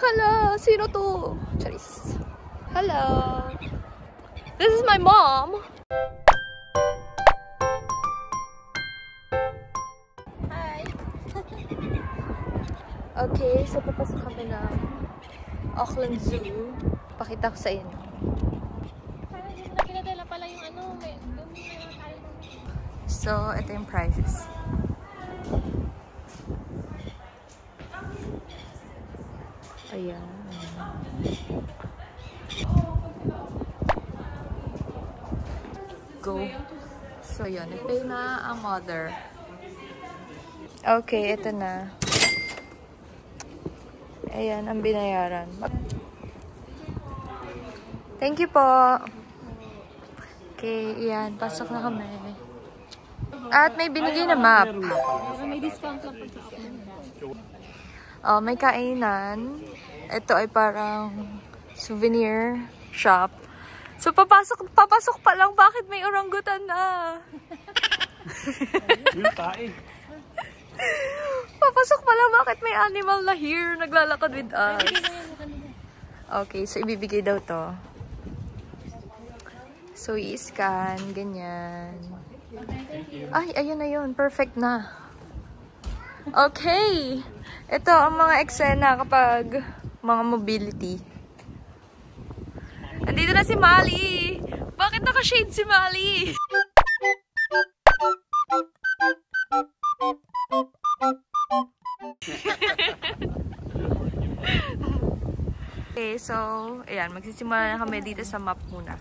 Hello! Sino to? Charis. Hello! This is my mom! Hi! Okay, so papasok kami ng Auckland Zoo. Pakita ko sa inyo. Parang hindi mo na pinadala pala yung ano, may tayo. So, ito yung prices. Ayan. Go. So, yun. Nag-pay na ang mother. Okay, ito na. Ayan, ang binayaran. Thank you po. Okay, ayan. Pasok na kami. At may binigay na map. May discount lang pag sa Auckland. Oh, may kainan. Ito ay parang souvenir shop. So, papasok pa lang. Bakit may orangutan na? Papasok pa lang. Bakit may animal na here naglalakad with us? Okay, so ibibigay daw to. So, i-scan. Ganyan. Ay, ayun na yun. Perfect na. Okay. Ito ang mga eksena kapag mga mobility. Nandito na si Mali. Bakit naka-shade si Mali? Okay, so, ayan. Magsisimula na kami dito sa map muna.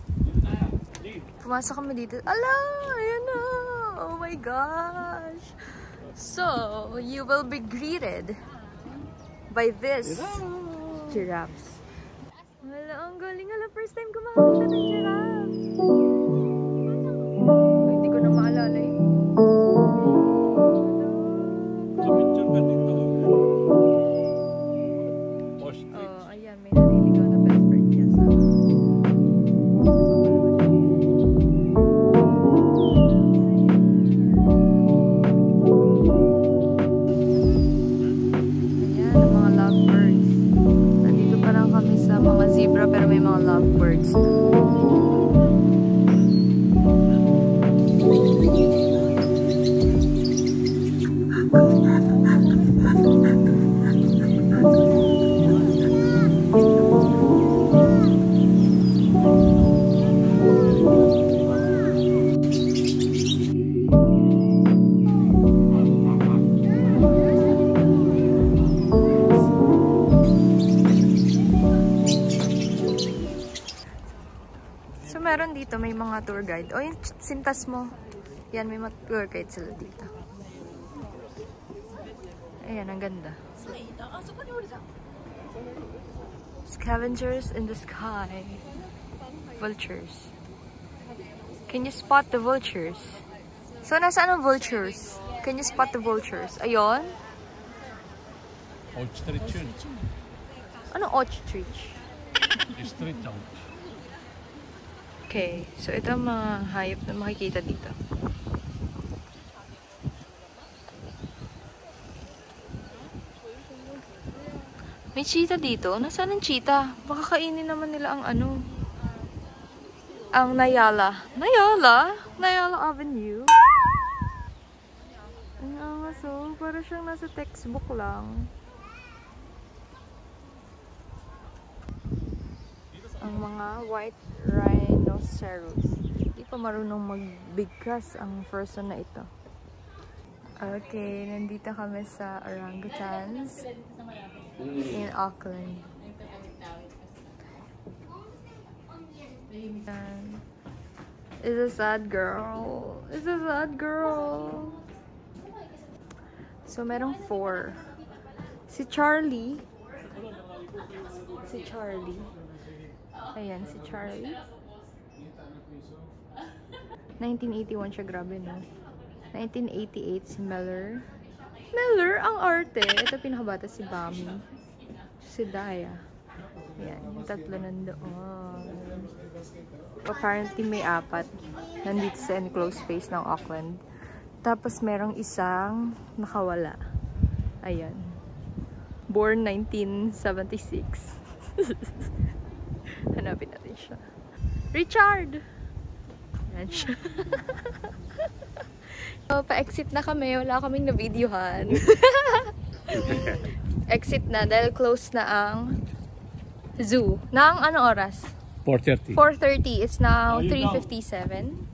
Pumasok kami dito. Ala! Ayan na! Oh my gosh! So, you will be greeted by this giraffes. Wala, ang galing. Hala, first time ko makakita ng giraffe. Hindi ko na maalala eh. Oh, ayan. May naliligaw na best friend niya sa... zebra pero may mga lovebirds. Meron dito, may mga tour guide. O, yung sintas mo. Yan, may mga tour guide sila dito. Ayan, ang ganda. Scavengers in the sky. Vultures. Can you spot the vultures? So, nasaan ang vultures? Can you spot the vultures? Ayun. Ostrich. Ano ostrich? Street out. Okay, so ito ang mga hayop na makikita dito. May cheetah dito. Nasaan ang cheetah? Baka kainin naman nila ang ano. Ang Nayala. Nayala Avenue. Ang angas oh. Para siyang nasa textbook lang. Ang mga white rhinoceros. Hindi pa marunong magbigkas ang person na ito. Okay, nandito kami sa orangutans in Auckland. It's a sad girl. It's a sad girl. So, merong 4. Si Charlie. Ayan, si Charlie. 1981 siya, grabe no. 1988 si Miller. Miller, ang arte. Ito pinakabata si Bami. Si Daya. Ayan, yung tatlo nandoon. Apparently may 4. Nandito sa enclosed space ng Auckland. Tapos merong isang nakawala. Ayan. Born 1976. Hanapin natin siya. Richard! Yan siya. So, pa-exit na kami. Wala kaming na-videohan. Exit na dahil close na ang zoo. Nang ano oras? 4:30. 4:30. It's now 3:57.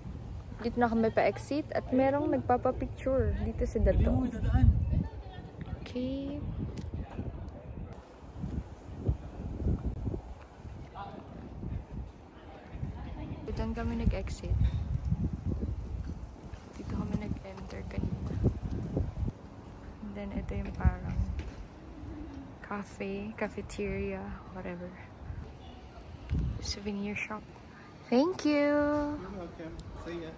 Dito na kami pa-exit at merong nagpapapicture dito sa dato. Okay. Diyan kami nag-exit. Dito kami nag-enter kanina. And then ito yung parang cafe, cafeteria, whatever. Souvenir shop. Thank you! You're welcome. See ya.